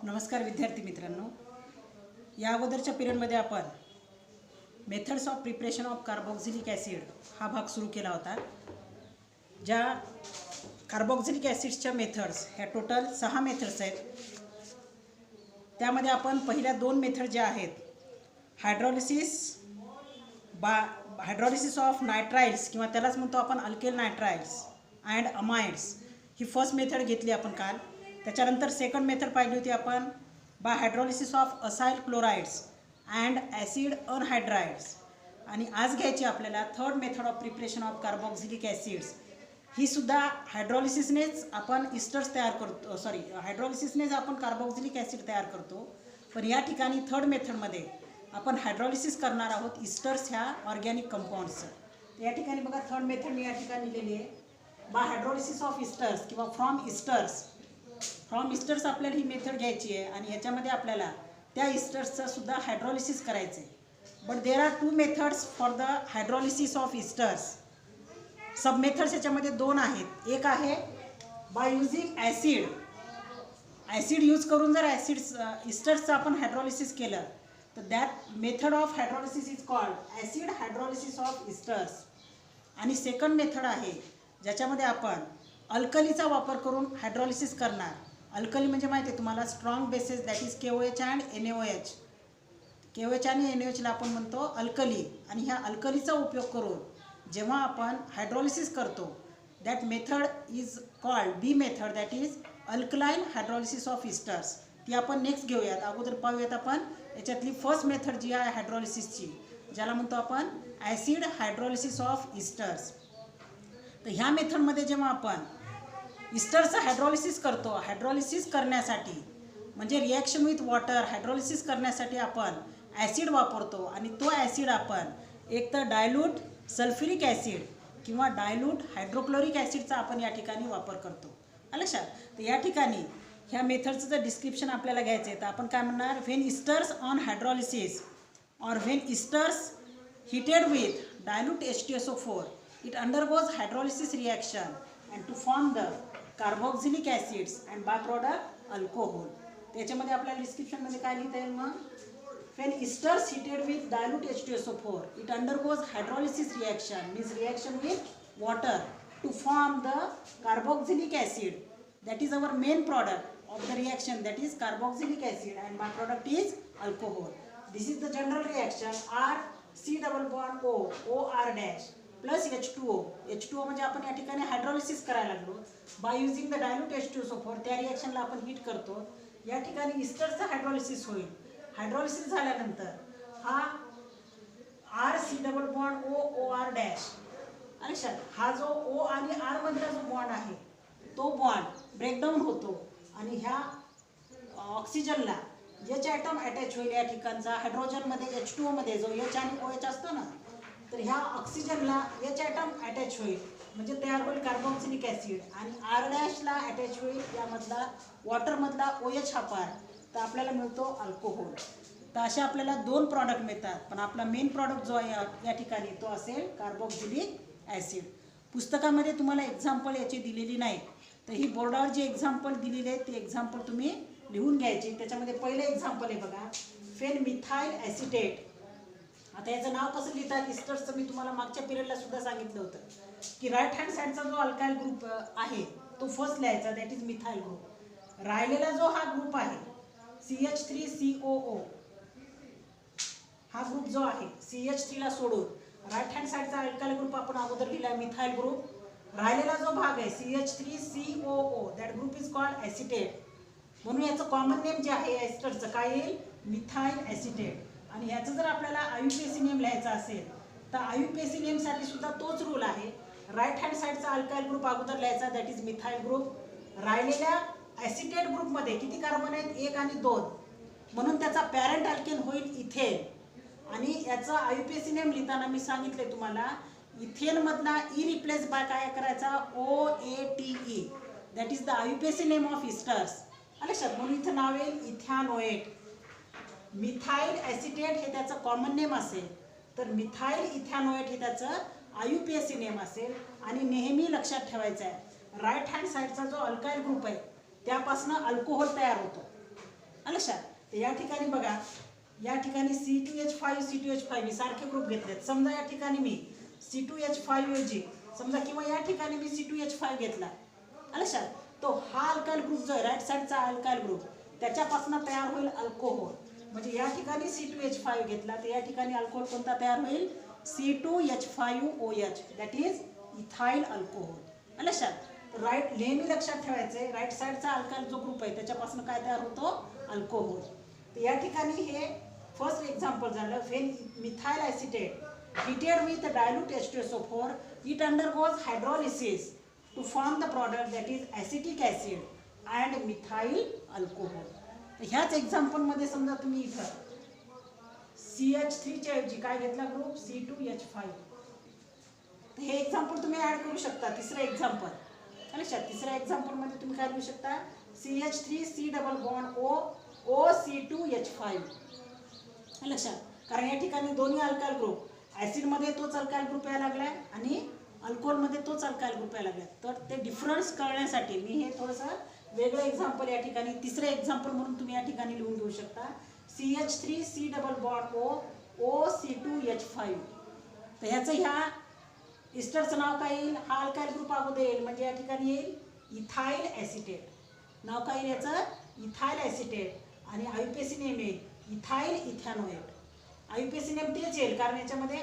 नमस्कार विद्यार्थी मित्रांनो, या अगोदरच्या पिरियडमध्ये आपण methods of preparation of carboxylic acid हा भाग सुरू केला होता. ज्या कार्बोक्सिलिक ॲसिड्सच्या मेथड्स ह्या टोटल 6 मेथड्स आहेत. त्यामध्ये आपण पहिल्या 2 मेथड ज्या आहेत हायड्रॉलिसिस ऑफ नायट्राइल्स किंवा त्यालाच म्हणतो आपण अल्केल नायट्राइल्स अँड अमाइड्स, ही फर्स्ट मेथड घेतली आपण काल. त्याच्यानंतर सेकंड मेथड पाहिली होती आपण by hydrolysis of acyl chlorides and acid anhydrides. आणि आज घ्यायची आपल्याला third method of preparation of carboxylic acids. ही सुद्धा हायड्रॉलिसिसनेच आपण इस्टर्स तयार करतो, हायड्रॉलिसिसनेच आपण कार्बोक्सिलिक ॲसिड तयार करतो. पण या ठिकाणी थर्ड मेथडमध्ये आपण हायड्रॉलिसिस करणार आहोत इस्टर्स ह्या ऑर्गॅनिक कंपाऊंड्सचं. या ठिकाणी बघा, थर्ड मेथड मी या ठिकाणी लिहिली आहे बाय हायड्रॉलिसिस ऑफ इस्टर्स किंवा फ्रॉम इस्टर्स आपल्याला ही मेथड घ्यायची आहे आणि याच्यामध्ये आपल्याला त्या इस्टर्सचं सुद्धा हायड्रॉलिसिस करायचं आहे. But there are 2 methods for the hydrolysis of इस्टर्स. Sub methods याच्यामध्ये 2 आहेत. एक आहे बाय युजिंग ॲसिड यूज करून जर इस्टर्सचं आपण हायड्रॉलिसिस केलं तर that method of hydrolysis is called acid hydrolysis of इस्टर्स. आणि सेकंड मेथड आहे ज्याच्यामध्ये आपण अल्कलीचा वापर करून हायड्रॉलिसिस करणार. अल्कली म्हणजे माहिती आहे तुम्हाला, strong bases, that is KOH and NaOH. KOH आणि NaOHला आपण म्हणतो अल्कली. आणि ह्या अल्कलीचा उपयोग करून जेव्हा आपण हायड्रॉलिसिस करतो that method is called B method, that is alkaline hydrolysis of esters. ती आपण नेक्स्ट घेऊयात. अगोदर पाहूयात आपण याच्यातली फर्स्ट मेथड जी आहे हायड्रॉलिसिसची, ज्याला म्हणतो आपण ॲसिड हायड्रॉलिसिस ऑफ इस्टर्स. तर ह्या मेथडमध्ये जेव्हा आपण इस्टरचं हायड्रॉलिसिस करतो, हायड्रॉलिसिस करण्यासाठी म्हणजे रिॲक्शन विथ वॉटर हायड्रॉलिसिस करण्यासाठी आपण ॲसिड वापरतो. आणि तो ॲसिड आपण एक तर डायल्यूट सल्फ्युरिक ॲसिड किंवा डायल्यूट हायड्रोक्लोरिक ॲसिडचा आपण या ठिकाणी वापर करतो. लक्षात. तर या ठिकाणी ह्या मेथडचं जर डिस्क्रिप्शन आपल्याला घ्यायचं आहे तर आपण काय म्हणणार, when इस्टर्स on hydrolysis or when इस्टर्स heated with dilute H2SO4 it undergoes hydrolysis reaction and to form the carboxylic acids and byproduct alcohol. त्याच्यामध्ये आपल्याला डिस्क्रिप्शनमध्ये काय लिहिता येईल मग, when esters heated with dilute H2SO4 it undergoes hydrolysis reaction, means reaction with water to form the carboxylic acid, that is our main product of the reaction, that is carboxylic acid, and byproduct is alcohol. This is the general reaction. C double bond O, OR dash plus H2O. H2O म्हणजे आपण या ठिकाणी hydrolysis करायला लागलो by using the dilute H2SO4. त्या रिॲक्शनला आपण heat करतो. या ठिकाणी इस्टरचं हायड्रॉलिसिस होईल. हायड्रॉलिसिस झाल्यानंतर हा C double bond O, OR dash, आणि हा जो O आणि R मधला जो बॉन्ड आहे तो बॉन्ड ब्रेकडाऊन होतो आणि ह्या ऑक्सिजनला H ॲटम अटॅच होईल. या ठिकाणचा हायड्रोजनमध्ये H2O मध्ये जो H आणि OH असतो ना, तर ह्या ऑक्सिजनला H ॲटम अटॅच होईल म्हणजे तयार होईल कार्बोक्सिलिक ॲसिड. आणि R डॅशला अटॅच होईल यामधला वॉटरमधला OH हा पार, तर आपल्याला मिळतो अल्कोहोल. तर अशा आपल्याला 2 प्रॉडक्ट मिळतात. पण आपला मेन प्रॉडक्ट जो आहे या ठिकाणी तो असेल कार्बोक्सिलिक ॲसिड. पुस्तकामध्ये तुम्हाला एक्झाम्पल याची दिलेली नाही, तर ही बोर्डावर जी एक्झाम्पल दिलेली आहे ती एक्झाम्पल तुम्ही लिहून घ्यायची. त्याच्यामध्ये पहिले एक्झाम्पल आहे बघा, फेन मिथाइल ॲसिटेट. आता याचं नाव कसं लिहितात इस्टर्सचं मी तुम्हाला मागच्या पिरियडला सुद्धा सांगितलं होतं की राईट हँड साईडचा जो अल्काइल ग्रुप आहे तो फर्स्ट लिहायचा, दॅट इज मिथाइल ग्रुप. राहिलेला जो हा ग्रुप आहे CH3COO, हा ग्रुप जो आहे CH3ला सोडून राईट हँड साईडचा अल्काइल ग्रुप आपण अगोदर लिहिला मिथाइल ग्रुप. राहिलेला जो भाग आहे CH3COO, that group is called acetate. म्हणून याचं कॉमन नेम जे आहे एस्टरचं काय येईल, मिथाइल ॲसिटेट. आणि ह्याचं जर आपल्याला IUPAC नेम लिहायचा असेल तर IUPAC नेमसाठी सुद्धा तोच रूल आहे. राईट हँड साईडचा अल्काइल ग्रुप अगोदर लिहायचा, दॅट इज मिथाइल ग्रुप. राहिलेल्या ॲसिटेट ग्रुपमध्ये किती कार्बन आहेत, 1 आणि 2, म्हणून त्याचा पॅरेंट अल्केन होईल इथेन. आणि याचं IUPAC नेम लिहिताना मी सांगितले तुम्हाला, इथेनमधला E रिप्लेस बाय काय करायचा, OATE, that is the IUPAC name of इस्टर्स. लक्षात. म्हणून इथं नाव येईल इथॅनोएट. मिथाइल ॲसिटेट हे त्याचं कॉमन नेम असेल, तर मिथाइल इथॅनोएट हे त्याचं IUPAC नेम असेल. आणि नेहमी लक्षात ठेवायचं आहे राईट हँड साईडचा जो अल्काइल ग्रुप आहे त्यापासून अल्कोहोल तयार होतो. लक्षात. तर या ठिकाणी बघा, या ठिकाणी C2H5 C2H5 मी सारखे ग्रुप घेतलेत. समजा या ठिकाणी मी C2H5 ऐवजी समजा किंवा या ठिकाणी मी C2H5 घेतला लक्षात. तो हा अल्काइल ग्रुप जो आहे राईट साईडचा अल्काइल ग्रुप त्याच्यापासून तयार होईल अल्कोहोल. म्हणजे या ठिकाणी C2H5 घेतला तर या ठिकाणी अल्कोहोल कोणता तयार होईल C2H5OH that is ethyl alcohol लक्षात. राईट नेहमी लक्षात ठेवायचे राईट साईडचा अल्काइल जो ग्रुप आहे त्याच्यापासून काय तयार होतो अल्कोहोल. तर या ठिकाणी हे फर्स्ट एक्झाम्पल झालं. When methyl acetate heated with dilute H2SO4 it undergoes hydrolysis to form the product that is acetic acid and methyl alcohol. तर ह्याच एक्झाम्पलमध्ये समजा तुम्ही इथं CH3 च्या ऐवजी काय घेतला ग्रुप C2H5. तर हे एक्झाम्पल तुम्ही ऍड करू शकता. तिसरं एक्झाम्पल लक्षात. तिसऱ्या एक्झाम्पलमध्ये तुम्ही काय करू शकता CH3 C double bond O C2H5 लक्षात. कारण या ठिकाणी दोन्ही अल्काइल ग्रुप ॲसिडमध्ये तोच अल्काइल ग्रुप यायला लागलाय आणि अल्कोहोलमध्ये तोच अल्काइल ग्रुप यायला लागलाय. तर ते डिफरन्स कळण्यासाठी मी हे थोडंसं वेगळं एक्झाम्पल या ठिकाणी तिसरं एक्झाम्पल म्हणून तुम्ही या ठिकाणी लिहून घेऊ शकता. CH3 C double bond O C2H5. तर ह्याचं ह्या इस्टरचं नाव काय येईल. हा अल्काइल ग्रुप अगोदर येईल म्हणजे या ठिकाणी येईल इथाइल ॲसिटेट. नाव काय येईल याचं इथाइल ॲसिटेट आणि आयुपीएसी नेम येईल इथाइल इथॅनोएट. आयुपीएसी नेम तेच येईल कारण याच्यामध्ये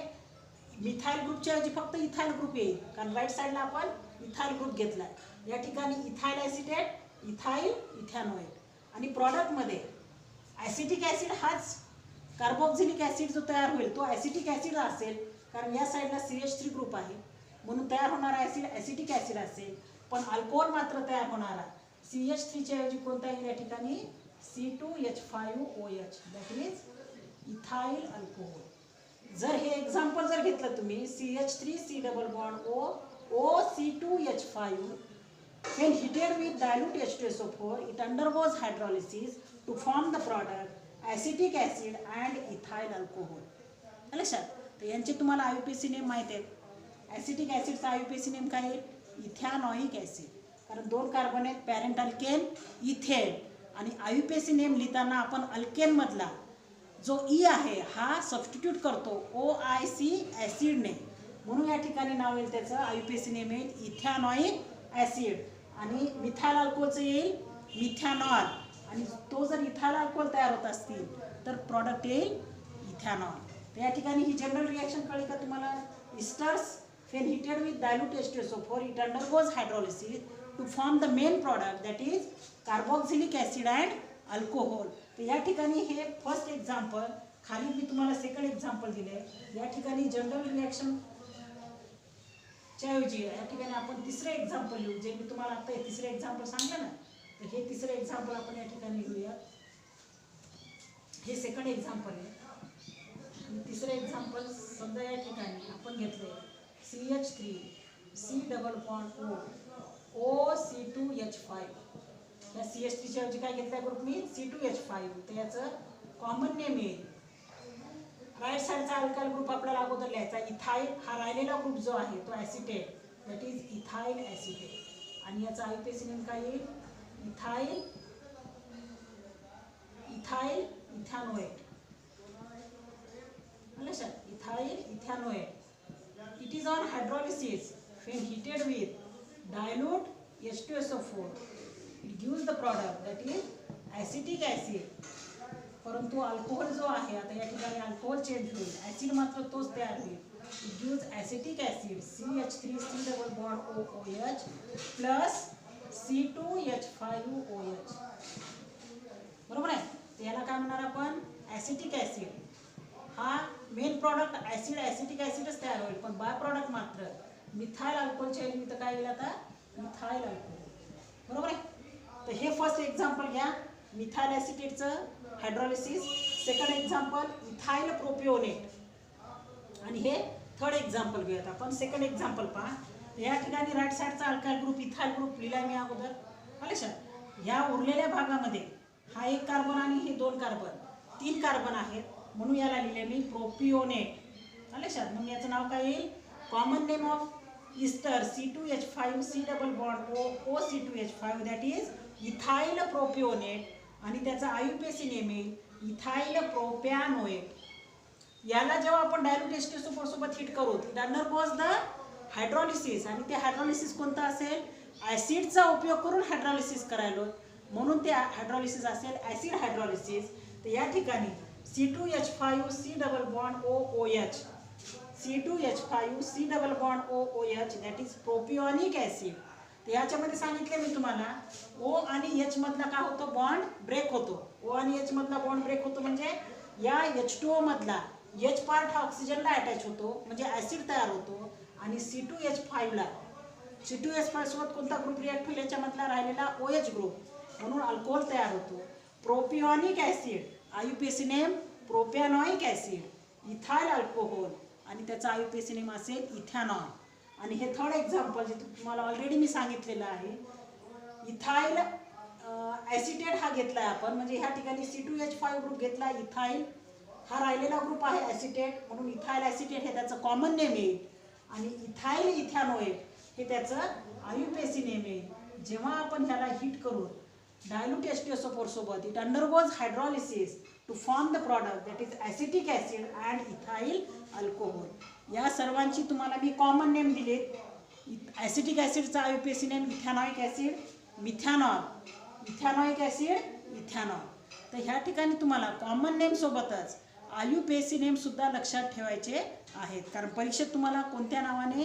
मिथाइल ग्रुपच्या ऐवजी फक्त इथाइल ग्रुप येईल कारण राईट साईडला आपण इथाइल ग्रुप घेतलाय. या ठिकाणी इथाइल ॲसिटेट इथाइल इथॅनोएट आणि प्रॉडक्टमध्ये ॲसिटिक ॲसिड हाच कार्बोक्झिलिक ॲसिड जो तयार होईल तो ॲसिटिक ॲसिड असेल कारण या साईडला CH3 ग्रुप आहे म्हणून तयार होणारा ॲसिड ॲसिटिक ॲसिड असेल. पण अल्कोहोल मात्र तयार होणारा CH3 च्या ऐवजी कोणता येईल या ठिकाणी C2H5OH that is ethyl alcohol. जर हे एक्झाम्पल जर घेतलं तुम्ही CH3 C double bond O C2H5 when heated with dilute H2SO4 it undergoes hydrolysis to form the product acetic acid and ethyl alcohol. लक्षात. तर यांचे तुम्हाला आयुपीएसी नेम माहिती आहेत. ॲसिटिक ॲसिडचा आयुपीएसी नेम काय आहे इथॅनॉइक ॲसिड कारण दोन कार्बन आहेत पॅरेंट अल्केन इथेन आणि आयुपीएसी नेम लिहिताना आपण अल्केनमधला जो ई आहे हा सबस्टिट्यूट करतो OIC ॲसिडने म्हणून या ठिकाणी नाव येईल त्याचं आयुपीएसी नेम येईल इथॅनॉइक ॲसिड आणि मिथाइल अल्कोहोलचं येईल मिथॅनॉल आणि तो जर इथाइल अल्कोहोल तयार होत असतील तर प्रॉडक्ट येईल इथॅनॉल. तर या ठिकाणी ही जनरल रिॲक्शन कळली का तुम्हाला. इस्टर्स when heated with dilute H2SO4 it undergoes hydrolysis to form the main product that is carboxylic acid and alcohol. तर या ठिकाणी हे फर्स्ट एक्झाम्पल. खाली मी तुम्हाला सेकंड एक्झाम्पल दिले. या ठिकाणी जनरल रिॲक्शन च्या ऐवजी या ठिकाणी आपण तिसरे एक्झाम्पल लिहू जे मी तुम्हाला आता तिसरे एक्झाम्पल सांगलं ना तर हे तिसरे एक्झाम्पल आपण या ठिकाणी लिहूया. हे सेकंड एक्झाम्पल आहे आणि तिसरे एक्झाम्पल समजा या ठिकाणी आपण घेतले CH3 C double bond O C2H5. या CH3 च्या ऐवजी काय घेतलाय ग्रुप मी C2H5. तर याचं कॉमन नेम येईल राईट साईडचा अल्काइल ग्रुप आपल्याला अगोदर लिहायचा इथाइल. हा राहिलेला ग्रुप जो आहे तो acetate that is ethyl acetate आणि याचा आयुपीएसी नेम काय येईल इथाइल इथाइल इथॅनोएट लक्षात ethyl इथॅनोएट. It is on hydrolysis when heated with dilute H2SO4 it gives the product that is acetic acid. परंतु अल्कोहोल जो आहे आता या ठिकाणी अल्कोहोल चेंज होईल ॲसिड मात्र तोच तयार होईल. It gives acetic acid CH3 C double bond OH plus C2H5OH बरोबर आहे. तर याला काय म्हणणार आपण ॲसिटिक ॲसिड. हा मेन प्रॉडक्ट ॲसिड ॲसिटिक ॲसिडच तयार होईल पण बाय प्रॉडक्ट मात्र मिथाइल अल्कोहोलच्या ऐवजी तर काय येईल आता मिथाइल अल्कोहोल बरोबर आहे. तर हे फर्स्ट एक्झाम्पल घ्या मिथाइल ॲसिटेटचं hydrolysis. Second example ethyl propionate आणि हे थर्ड एक्झाम्पल घेऊयात आपण. सेकंड एक्झाम्पल पहा. या ठिकाणी राईट साईडचा अल्काइल ग्रुप इथाइल ग्रुप लिहिलाय मी अगोदर लक्षात. ह्या उरलेल्या भागामध्ये हा एक कार्बन आणि हे दोन कार्बन 3 कार्बन आहेत म्हणून याला लिहिले मी प्रोपिओनेट लक्षात. म्हणून याचं नाव काय येईल common name of ester C2H5 C double bond O C2H5 that is ethyl propionate आणि त्याचा आयुपीएसी नेम येईल इथाइल प्रोपॅनोएट. याला जेव्हा आपण डायल्यूट H2SO4 सोबत हिट करू इट अंडरगोज द हायड्रॉलिसिस. आणि ते हायड्रॉलिसिस कोणतं असेल, ॲसिडचा उपयोग करून हायड्रॉलिसिस करायलो म्हणून ते हायड्रॉलिसिस असेल ॲसिड हायड्रॉलिसिस. तर या ठिकाणी C2H5C double bond OOH, C2H5C double bond OOH that is propionic acid. तर याच्यामध्ये सांगितले मी तुम्हाला O आणि H मधला काय होतो, बॉन्ड ब्रेक होतो. O आणि H मधला बॉन्ड ब्रेक होतो म्हणजे या H2O मधला H पार्ट हा ऑक्सिजनला अटॅच होतो म्हणजे ॲसिड तयार होतो. आणि C2H5ला C2H5 सोबत कोणता ग्रुप रिॲक्ट होईल, याच्यामधला राहिलेला OH ग्रुप म्हणून अल्कोहोल तयार होतो. Propionic acid IUPAC name propanoic acid, ethyl alcohol आणि त्याचा आयुपीएसी नेम असेल इथॅनॉल. आणि हे थर्ड एक्झाम्पल जे तुम्हाला ऑलरेडी मी सांगितलेलं आहे, इथाइल ॲसिटेट हा घेतलाय आपण म्हणजे ह्या ठिकाणी C2H5 ग्रुप घेतला, इथाइल हा राहिलेला ग्रुप आहे ॲसिटेट म्हणून इथाइल ॲसिटेट हे त्याचं कॉमन नेम येईल. आणि इथाइल इथॅनोएट हे त्याचं आयुपीएसी नेम येईल. जेव्हा आपण ह्याला हीट करू डायल्यूट H2SO4 सोबत it undergoes hydrolysis to form the product that is acetic acid and ethyl alcohol. या सर्वांची तुम्हाला मी कॉमन नेम दिलेत. ॲसिटिक ॲसिडचा IUPAC name ethanoic acid, methanol, ethanoic acid, ethanol. तर ह्या ठिकाणी तुम्हाला कॉमन नेम सोबतच आयुपीएसी नेम सुद्धा लक्षात ठेवायचे आहेत कारण परीक्षेत तुम्हाला कोणत्या नावाने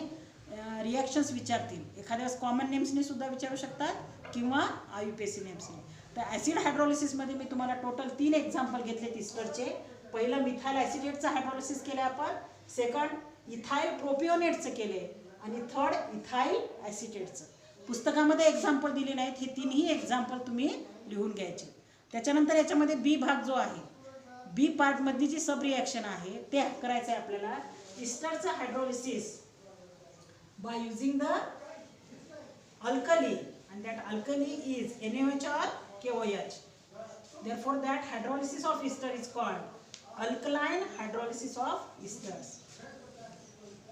रिॲक्शन्स विचारतील. एखाद्या वेळेस कॉमन नेम्सने सुद्धा विचारू शकतात किंवा आयुपीएसी नेम्सने. तर ॲसिड हायड्रॉलिसिसमध्ये मी तुम्हाला टोटल 3 एक्झाम्पल घेतले इस्टरचे. पहिलं मिथाइल ॲसिटेटचं हायड्रॉलिसिस केलं आपण, सेकंड इथाइल प्रोपिओनेटचं केले आणि थर्ड इथाइल ॲसिटेटचं. पुस्तकामध्ये एक्झाम्पल दिले नाहीत, हे 3ही एक्झाम्पल तुम्ही लिहून घ्यायचे. त्याच्यानंतर याच्यामध्ये बी भाग जो आहे, बी पार्टमधली जी सब रिॲक्शन आहे ते करायचं आहे आपल्याला. इस्टरचं hydrolysis by using the alkali and that alkali is NaOH or KOH. Therefore that hydrolysis of ester is called alkaline hydrolysis of esters.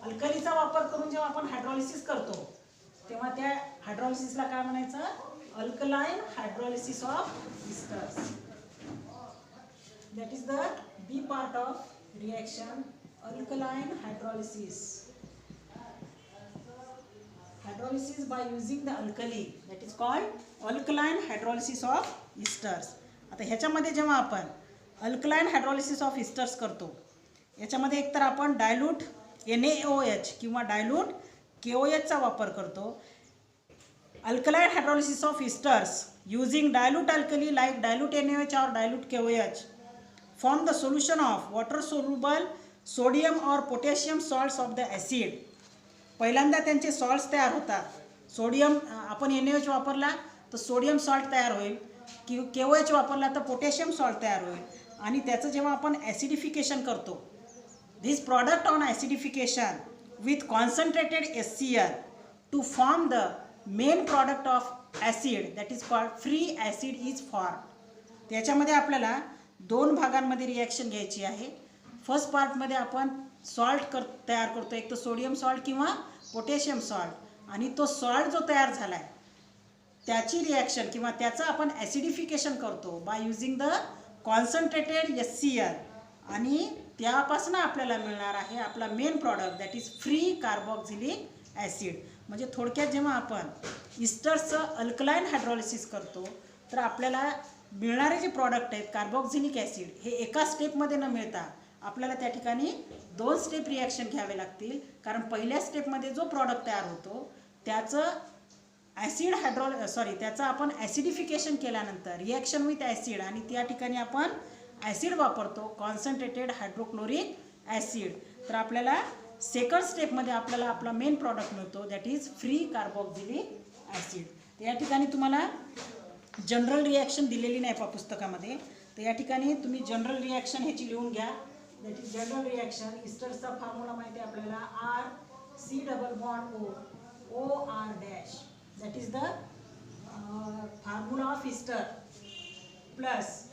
अल्कलीचा वापर करून जेव्हा आपण हायड्रॉलिसिस करतो तेव्हा त्या हायड्रॉलिसिसला काय म्हणायचं, alkaline hydrolysis of esters. That is the B part of reaction, alkaline hydrolysis. Hydrolysis by using the alkali that is called alkaline hydrolysis of esters. आता ह्याच्यामध्ये जेव्हा आपण अल्कलाइन हायड्रॉलिसिस ऑफ esters करतो याच्यामध्ये एकतर आपण डायल्यूट NaOH किंवा dilute KOH चा वापर करतो. Alkaline hydrolysis of esters using dilute alkali like dilute NaOH or dilute KOH form the solution of water soluble sodium or potassium salts of the acid. पहिल्यांदा त्यांचे सॉल्ट्स तयार होतात. Sodium आपण NaOH वापरला तर सोडियम सॉल्ट तयार होईल, की KOH वापरला तर पोटॅशियम सॉल्ट तयार होईल. आणि त्याचं जेव्हा आपण ॲसिडिफिकेशन करतो, this product on acidification with concentrated HCl to form the main product of acid that is called free acid is form. त्याच्यामध्ये आपल्याला 2 भागांमध्ये रिॲक्शन घ्यायची आहे. फर्स्ट पार्टमध्ये आपण सॉल्ट तयार करतो, एक तर सोडियम सॉल्ट किंवा पोटॅशियम सॉल्ट, आणि तो सॉल्ट जो तयार झाला आहे त्याची रिॲक्शन किंवा त्याचं आपण ॲसिडिफिकेशन करतो by using the concentrated HCl. आणि त्यापासून आपल्याला मिळणार आहे आपला main product that is free carboxylic acid. म्हणजे थोडक्यात जेव्हा आपण इस्टर्सचं अल्कलाइन हायड्रॉलिसिस करतो तर आपल्याला मिळणारे जे प्रॉडक्ट आहेत कार्बॉक्झिलिक ॲसिड हे एका स्टेपमध्ये न मिळता आपल्याला त्या ठिकाणी 2 स्टेप रिॲक्शन घ्यावे लागतील. कारण पहिल्या स्टेपमध्ये जो प्रॉडक्ट तयार होतो त्याचं त्याचं आपण ॲसिडिफिकेशन केल्यानंतर रिॲक्शन विथ ॲसिड आणि त्या ठिकाणी आपण ॲसिड वापरतो कॉन्सन्ट्रेटेड हायड्रोक्लोरिक ॲसिड. तर आपल्याला सेकंड स्टेपमध्ये आपल्याला आपला मेन प्रॉडक्ट मिळतो that is free carboxylic acid. तर या ठिकाणी तुम्हाला जनरल रिॲक्शन दिलेली नाही पुस्तकामध्ये, तर या ठिकाणी तुम्ही जनरल रिॲक्शन ह्याची लिहून घ्या. That is general reaction. इस्टर्सचा फॉर्म्युला माहिती आहे आपल्याला, RC double bond OR dash. That is the formula of ester plus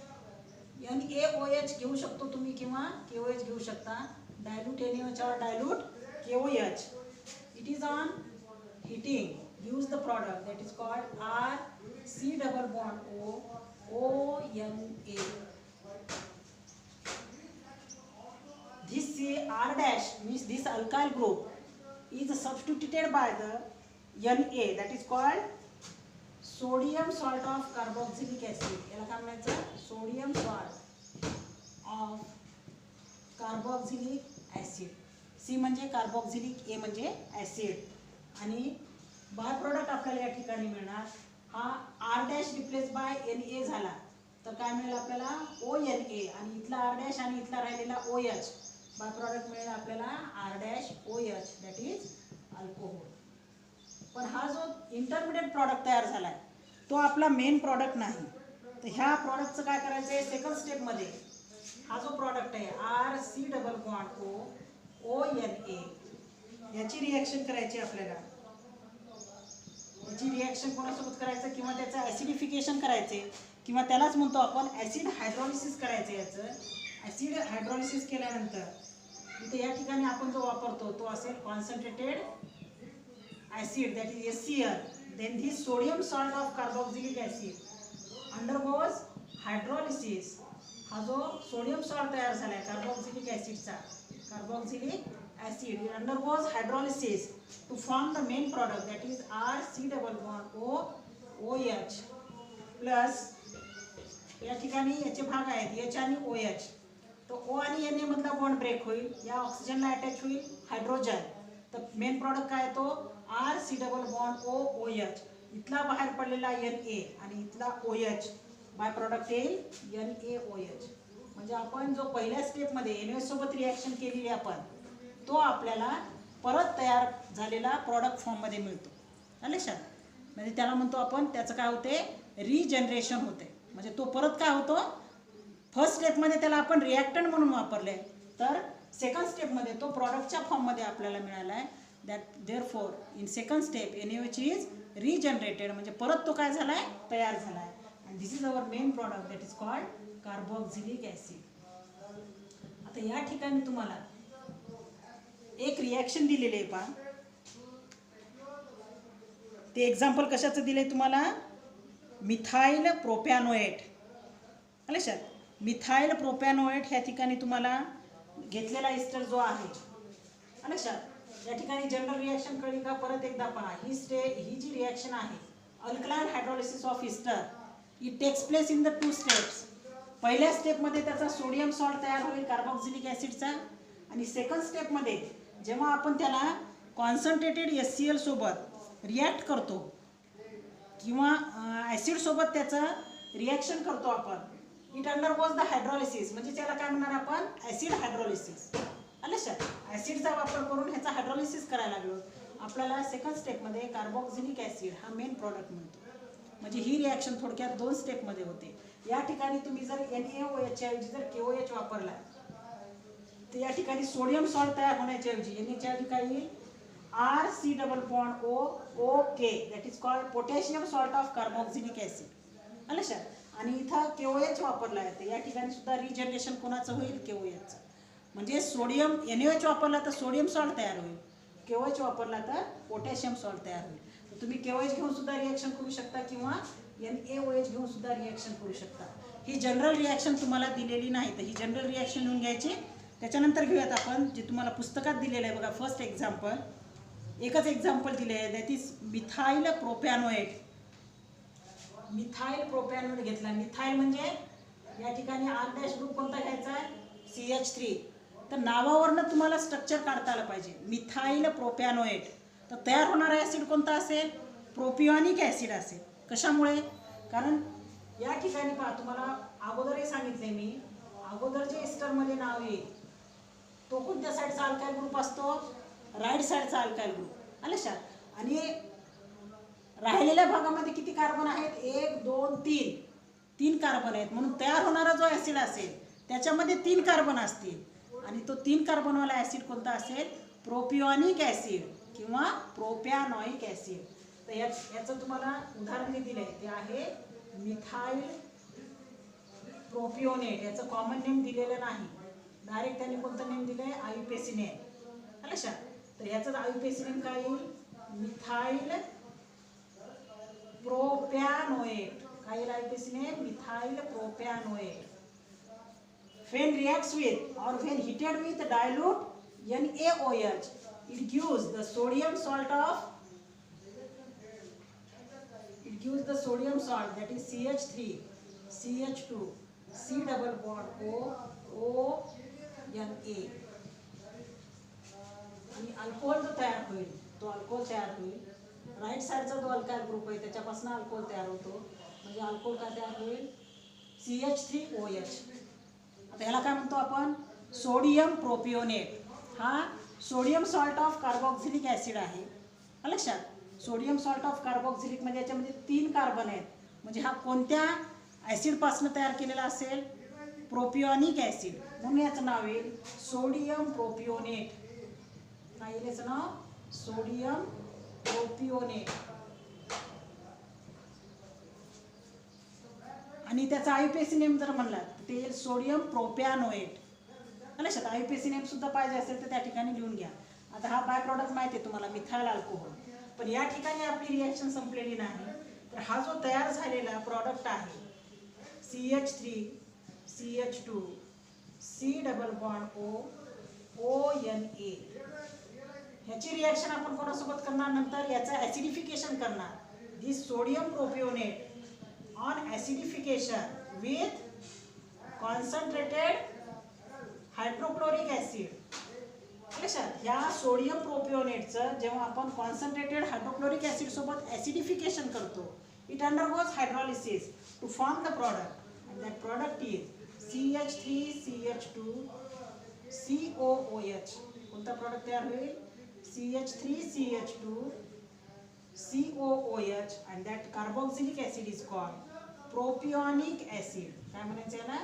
NaOH घेऊ शकतो तुम्ही किंवा KOH घेऊ शकता. Dilute NaOH or dilute KOH. It is on heating use the product that is called RC double bond O Na. This R dash means this alkyl group is substituted by the Na, that is called sodium salt of carboxylic acid. याला काय म्हणायचं? Sodium salt of carboxylic acid. C म्हणजे carboxylic, A म्हणजे acid. आणि by product आपल्याला या ठिकाणी मिळणार. हा R dash replace by Na झाला तर काय मिळेल आपल्याला? ONA. आणि इथला आर डॅश आणि इथला राहिलेला OH. बाय प्रॉडक्ट मिळेल आपल्याला R dash OH, that is alcohol. पण हा जो इंटरमिडिएट प्रॉडक्ट तयार झाला आहे तो आपला मेन प्रॉडक्ट नाही. तर ह्या प्रॉडक्टचं काय करायचं आहे? सेकंड स्टेपमध्ये हा जो प्रॉडक्ट आहे RC डबल बॉन्ड ONA, याची रिॲक्शन करायची आपल्याला. याची रिॲक्शन कोणासोबत करायचं? किंवा त्याचं ॲसिडिफिकेशन करायचे, किंवा त्यालाच म्हणतो आपण ॲसिड हायड्रॉलिसिस करायचं. याचं ॲसिड हायड्रॉलिसिस केल्यानंतर इथे या ठिकाणी आपण जो वापरतो तो असेल concentrated acid, that is HCl. Then this sodium salt of carboxylic acid undergoes hydrolysis. हा जो सोडियम सॉल्ट तयार झाला आहे कार्बोक्सिलिक ॲसिडचा, carboxylic acid, it undergoes hydrolysis to form the main product, that is RC double bond OH plus या ठिकाणी याचे भाग आहेत H आणि OH. तो O आणि Na मधला बॉन्ड ब्रेक होईल, या ऑक्सिजनला अटॅच होईल हायड्रोजन. तर मेन प्रॉडक्ट काय तो RC डबल बॉन्ड OH. इथला बाहेर पडलेला Na आणि इथला OH, बाय प्रॉडक्ट येईल NaOH. म्हणजे आपण जो पहिल्या स्टेपमध्ये NaOH सोबत रिॲक्शन केलेली आपण, तो आपल्याला परत तयार झालेला प्रॉडक्ट फॉर्ममध्ये मिळतो. लक्षात? म्हणजे त्याला म्हणतो आपण, त्याचं काय होते? रिजनरेशन होते. म्हणजे तो परत काय होतो? फर्स्ट स्टेपमध्ये त्याला आपण रिॲक्टंट म्हणून वापरले, तर सेकंड स्टेपमध्ये तो प्रॉडक्टच्या फॉर्ममध्ये आपल्याला मिळाला आहे. That therefore in second step NaOH is regenerated, म्हणजे परत तो काय झाला आहे? तयार झाला आहे. आणि this is our main product, that is called carboxylic acid. आता या ठिकाणी तुम्हाला एक रिॲक्शन दिलेले आहे पहा. ते एक्झाम्पल कशाचं दिलं आहे तुम्हाला? Methyl propanoate. लक्षात? मिथाइल प्रोपॅनोएट ह्या ठिकाणी तुम्हाला घेतलेला इस्टर जो आहे, लक्षात? या ठिकाणी जनरल रिॲक्शन कळली का? परत एकदा पहा. ही जी रिॲक्शन आहे alkaline hydrolysis of ester, it takes place in the 2 steps. पहिल्या स्टेपमध्ये त्याचा सोडियम सॉल्ट तयार होईल कार्बोक्सिलिक ॲसिडचा, आणि सेकंड स्टेपमध्ये जेव्हा आपण त्याला कॉन्सन्ट्रेटेड HCl सोबत रिॲक्ट करतो किंवा ॲसिड सोबत त्याचं रिॲक्शन करतो आपण, इट अंडरगोज द हायड्रॉलिसिस. म्हणजे त्याला काय म्हणणार आपण? Acid hydrolysis. लक्षात? ॲसिडचा वापर करून ह्याचा हायड्रॉलिसिस करायला लागलो आपल्याला सेकंड स्टेपमध्ये कार्बोक्सिलिक ॲसिड हा मेन प्रॉडक्ट मिळतो. म्हणजे ही रिॲक्शन थोडक्यात 2 स्टेपमध्ये होते. या ठिकाणी तुम्ही जर NaOH च्या ऐवजी जर KOH वापरला तर या ठिकाणी सोडियम सॉल्ट तयार होण्याच्या ऐवजी Na च्या ऐवजी काय येईल? RC double bond OK, that is called potassium salt of carboxylic acid. लक्षात? आणि इथं KOH वापरला आहे तर या ठिकाणी सुद्धा रिजनरेशन कोणाचं होईल? KOHचं. म्हणजे सोडियम NaOH वापरला तर सोडियम सॉल्ट तयार होईल, KOH वापरला तर पोटॅशियम सॉल्ट तयार होईल. तर तुम्ही KOH घेऊन सुद्धा रिॲक्शन करू शकता किंवा NaOH घेऊन सुद्धा रिॲक्शन करू शकता. ही जनरल रिॲक्शन तुम्हाला दिलेली नाही, तर ही जनरल रिॲक्शन लिहून घ्यायची. त्याच्यानंतर घेऊयात आपण जे तुम्हाला पुस्तकात दिलेलं आहे बघा. फर्स्ट एक्झाम्पल, एकच एक्झाम्पल दिले आहे, that is methyl propanoate. Methyl propanoate घेतला. मिथाइल म्हणजे या ठिकाणी आर डॅश ग्रुप कोणता घ्यायचा आहे? CH3. तर नावावरनं तुम्हाला स्ट्रक्चर काढता आलं पाहिजे. Methyl propanoate. तर तयार होणारा ॲसिड कोणता असेल? प्रोपिऑनिक ॲसिड असेल. कशामुळे? कारण या ठिकाणी पहा, तुम्हाला अगोदरही सांगितले मी, अगोदर जे इस्टरमध्ये नाव येईल तो कोणत्या साईडचा अल्काइल ग्रुप असतो? राईट साईडचा अल्काइल ग्रुप. लक्षात? आणि राहिलेल्या भागामध्ये किती कार्बन आहेत? 1 2 3 कार्बन आहेत. म्हणून तयार होणारा जो ॲसिड असेल त्याच्यामध्ये 3 कार्बन असतील, आणि तो 3 कार्बनवाला ॲसिड कोणता असेल? प्रोपिऑनिक ॲसिड किंवा प्रोपॅनोइक ॲसिड. तर याचं तुम्हाला उदाहरण मी दिलं आहे, ते आहे मिथाइल प्रोपिओनेट. याचं कॉमन नेम दिलेलं नाही, डायरेक्ट त्यांनी कोणतं नेम दिलं आहे? आयुपेसिनेट. लक्षात? तर याचं आयुपेसिनेट काय येईल? Methyl propanoate. Chiral IUPAC name methyl propanoate. When reacts with or when heated with dilute NaOH, it gives the sodium salt that is CH3, CH2, C double bond O, O, Na. आणि alcohol जो तयार होईल तो alcohol तयार होईल. Right साईडचा जो alkyl group आहे त्याच्यापासून अल्कोहोल तयार होतो. म्हणजे अल्कोहोल काय तयार होईल? CH3OH. आता ह्याला काय म्हणतो आपण? सोडियम प्रोपिओनेट. हा sodium salt of carboxylic acid आहे. लक्षात, सोडियम सॉल्ट ऑफ कार्बोक्सिलिक म्हणजे याच्यामध्ये 3 कार्बन आहेत. म्हणजे हा कोणत्या ॲसिडपासून तयार केलेला असेल? प्रोपिओनिक ॲसिड. म्हणून याचं नाव येईल सोडियम प्रोपिओनेट. काय येईल याचं नाव? सोडियम प्रोपिओनेट. आणि त्याचा आयुपीएसी नेम जर म्हणला तर ते येईल सोडियम प्रोपॅनोएट. लक्षात, आयुपीएसी नेम सुद्धा पाहिजे असेल तर त्या ठिकाणी लिहून घ्या. आता हा बाय प्रॉडक्ट माहिती आहे तुम्हाला, मिथाइल अल्कोहोल. पण या ठिकाणी आपली रिॲक्शन संपलेली नाही. तर हा जो तयार झालेला प्रॉडक्ट आहे CH3, CH2, C double bond O, ONA, ह्याची रिॲक्शन आपण कोणासोबत करणार? नंतर याचं ॲसिडिफिकेशन करणार. This sodium propionate on acidification with concentrated hydrochloric acid. लक्षात, ह्या सोडियम प्रोपिओनेटचं जेव्हा आपण कॉन्सन्ट्रेटेड हायड्रोक्लोरिक ॲसिड सोबत ॲसिडिफिकेशन करतो, it undergoes hydrolysis to form the product and that product is CH3, CH2, COOH. कोणता प्रॉडक्ट तयार होईल? CH3, CH2, COOH and that carboxylic acid is called propionic acid. काय म्हणायचं याला?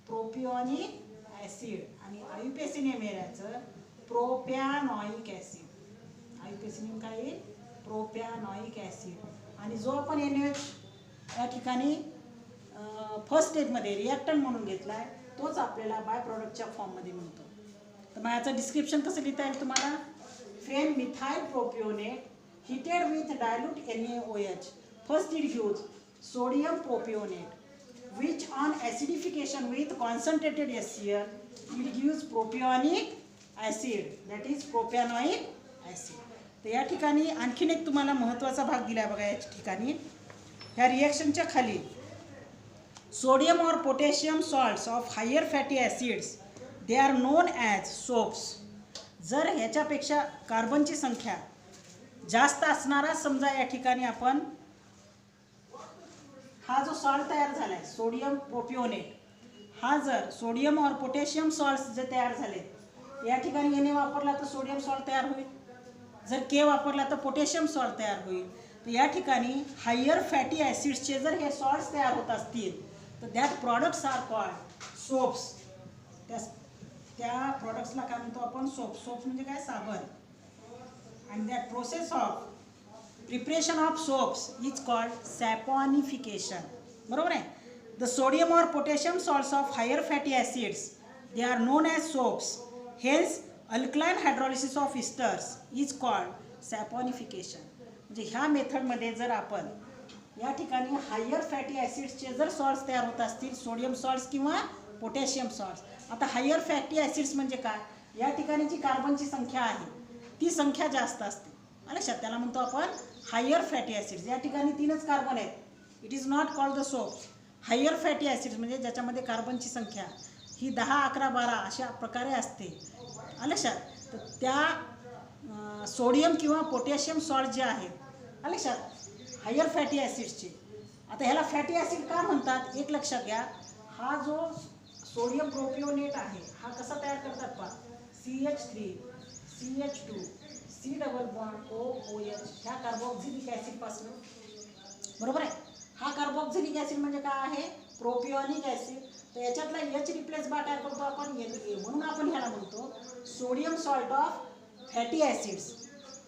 प्रोपिओनिक ॲसिड. आणि IUPAC name याचं प्रोपॅनॉइक ॲसिड. आयुपीएसी नेम काय येईल? प्रोपॅनॉइक ॲसिड. आणि जो आपण NaOH या ठिकाणी फर्स्ट स्टेजमध्ये रिॲक्टंट म्हणून घेतला आहे तोच आपल्याला बाय प्रॉडक्टच्या फॉर्ममध्ये मिळतो. तर मग याचं डिस्क्रिप्शन कसं लिहिता येईल तुम्हाला? When methyl propionate heated with dilute NaOH, first it gives sodium propionate, which on acidification with concentrated HCl, it gives propionic acid, that is propanoic acid. तर या ठिकाणी आणखीन एक तुम्हाला महत्त्वाचा भाग दिला आहे बघा. या ठिकाणी ह्या रिॲक्शनच्या खाली सोडियम और potassium salts of higher fatty acids they are known as soaps. जर ह्याच्यापेक्षा कार्बनची संख्या जास्त असणारा समजा या ठिकाणी आपण हा जो सॉल्ट तयार झाला आहे सोडियम प्रोपिओनेट, हा जर सोडियम और पोटॅशियम सॉल्ट्स जे तयार झाले या ठिकाणी Na वापरला तर सोडियम सॉल्ट तयार होईल. जर K वापरला तर पोटॅशियम सॉल्ट तयार होईल. तर या ठिकाणी हायर फॅटी ॲसिड्सचे जर हे सॉल्ट्स तयार होत असतील तर that products are called soaps. त्या प्रॉडक्ट्सला काय म्हणतो आपण? सोप. सोप म्हणजे काय? साबण. And that process of preparation of soaps is called saponification. बरोबर आहे. द सोडियम और potassium salts of higher fatty acids they are known as soaps. Hence alkaline hydrolysis of esters is called saponification. म्हणजे ह्या मेथडमध्ये जर आपण या ठिकाणी हायर फॅटी ॲसिड्सचे जर सॉल्ट्स तयार होत असतील, सोडियम सॉल्ट्स किंवा पोटॅशियम सॉल्ट्स. आता हायर फॅटी ॲसिड्स म्हणजे काय? या ठिकाणी जी कार्बनची संख्या आहे ती संख्या जास्त असते. लक्षात, त्याला म्हणतो आपण हायर फॅटी ॲसिड्स. या ठिकाणी 3च कार्बन आहेत. It is not called the soaps. Higher fatty acids म्हणजे ज्याच्यामध्ये कार्बनची संख्या ही 10, 11, 12 अशा प्रकारे असते. लक्षात, तर त्या सोडियम किंवा पोटॅशियम सॉल्ट जे आहेत लक्षात हायर फॅटी ॲसिड्सचे. आता ह्याला फॅटी ॲसिड का म्हणतात? एक लक्षात घ्या, हा जो सोडियम प्रोपिओनेट आहे हा कसा तयार करतात पहा? CH3, CH2, C double bond OOH ह्या कार्बोक्सिलिक ॲसिडपासून. बरोबर आहे. हा कार्बोक्सिलिक ॲसिड म्हणजे काय आहे? प्रोपिओनिक ॲसिड. तर याच्यातला H रिप्लेस बाय काय करतो आपण? Na. म्हणून आपण ह्याला म्हणतो sodium salt of fatty acids.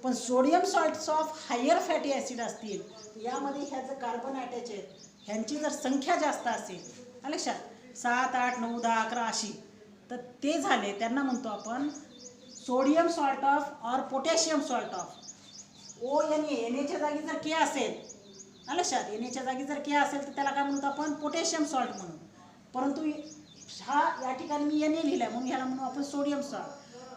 पण sodium salts of higher fatty acid असतील यामध्ये ह्याचं कार्बन अटॅच आहेत, ह्यांची जर संख्या जास्त असेल लक्षात 7, 8, 9, 10, 11 अशी, तर ते झाले त्यांना म्हणतो आपण सोडियम सॉल्ट ऑफ और पोटॅशियम सॉल्ट ऑफ. ONA. NAच्या जागी जर K असेल लक्षात. NA जागी जर K असेल तर त्याला काय म्हणतो आपण पोटॅशियम सॉल्ट म्हणून. परंतु हा या ठिकाणी मी NA लिहिला म्हणून ह्याला म्हणू आपण सोडियम सॉल्ट.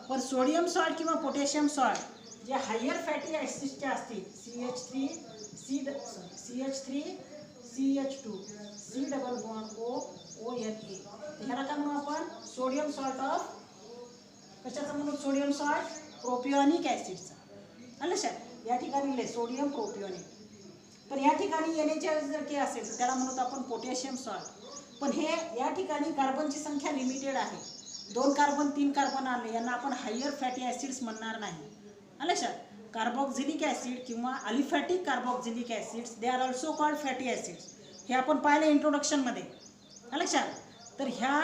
पण सोडियम सॉल्ट किंवा पोटॅशियम सॉल्ट जे हायर फॅटी ॲसिड्सचे असतील CH3 CH2 C double bond ONA, ह्याला काय म्हणू आपण सोडियम सॉल्ट ऑफ कशाचं म्हणू सोडियम सॉल्ट प्रोपिओनिक ॲसिडचा. लक्षात. या ठिकाणी लिहिले सोडियम प्रोपिओनिक. पण या ठिकाणी NA जर K असेल तर त्याला म्हणतो आपण पोटॅशियम सॉल्ट. पण हे या ठिकाणी कार्बनची संख्या लिमिटेड आहे. 2 कार्बन 3 कार्बन आले यांना आपण हायर फॅटी ॲसिड्स म्हणणार नाही. लक्षात. कार्बोक्झिलिक ॲसिड किंवा aliphatic carboxylic acids they R also called fatty acids. हे आपण पाहिलं इंट्रोडक्शनमध्ये. लक्षात. तर ह्या